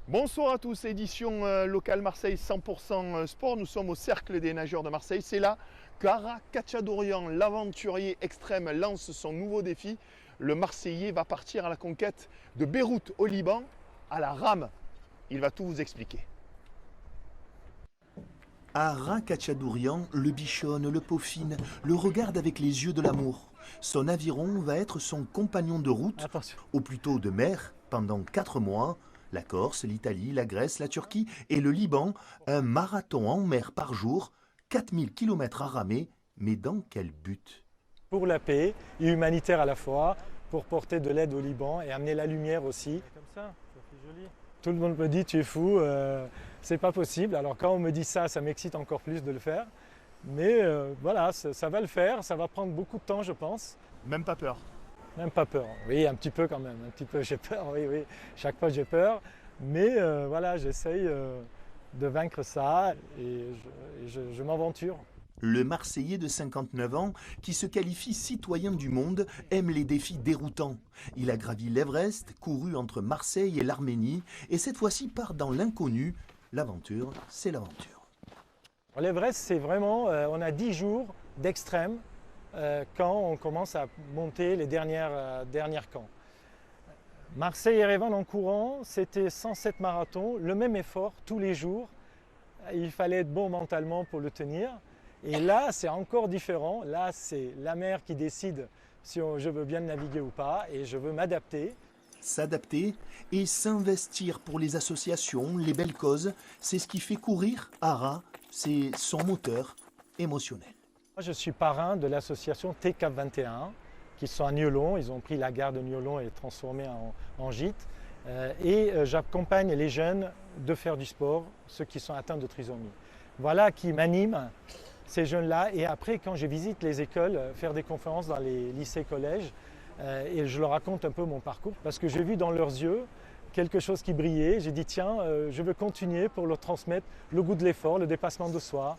Bonsoir à tous, édition locale Marseille 100% sport. Nous sommes au Cercle des nageurs de Marseille. C'est là qu'Ara Khachaturian, l'aventurier extrême, lance son nouveau défi. Le Marseillais va partir à la conquête de Beyrouth au Liban à la rame. Il va tout vous expliquer. Ara Khachaturian le bichonne, le peaufine, le regarde avec les yeux de l'amour. Son aviron va être son compagnon de route, ou plutôt de mer, pendant 4 mois. La Corse, l'Italie, la Grèce, la Turquie et le Liban, un marathon en mer par jour, 4000 km à ramer, mais dans quel but? Pour la paix et humanitaire à la fois, pour porter de l'aide au Liban et amener la lumière aussi. Comme ça fait joli. Tout le monde me dit tu es fou, c'est pas possible. Alors quand on me dit ça, ça m'excite encore plus de le faire. Mais voilà, ça va le faire, ça va prendre beaucoup de temps je pense. Même pas peur. Même pas peur, oui, un petit peu quand même, un petit peu j'ai peur, oui, chaque fois j'ai peur, mais voilà, j'essaye de vaincre ça et je m'aventure. Le Marseillais de 59 ans, qui se qualifie citoyen du monde, aime les défis déroutants. Il a gravi l'Everest, couru entre Marseille et l'Arménie, et cette fois-ci part dans l'inconnu. L'aventure, c'est l'aventure. L'Everest, c'est vraiment, on a 10 jours d'extrême. Quand on commence à monter les dernières camps. Marseille et Erevan en courant, c'était 107 marathons, le même effort tous les jours. Il fallait être bon mentalement pour le tenir. Et là, c'est encore différent. Là, c'est la mer qui décide si je veux bien naviguer ou pas et je veux m'adapter. S'adapter et s'investir pour les associations, les belles causes, c'est ce qui fait courir Ara, c'est son moteur émotionnel. Moi, je suis parrain de l'association TCAP 21, qui sont à Niolon. Ils ont pris la gare de Niolon et transformée en gîte. J'accompagne les jeunes de faire du sport, ceux qui sont atteints de trisomie. Voilà qui m'anime, ces jeunes-là. Et après, quand je visite les écoles, faire des conférences dans les lycées, collèges, et je leur raconte un peu mon parcours, parce que j'ai vu dans leurs yeux quelque chose qui brillait. J'ai dit, tiens, je veux continuer pour leur transmettre le goût de l'effort, le dépassement de soi.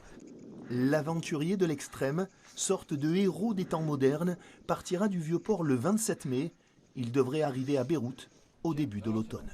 L'aventurier de l'extrême, sorte de héros des temps modernes, partira du Vieux-Port le 27 mai. Il devrait arriver à Beyrouth au début de l'automne.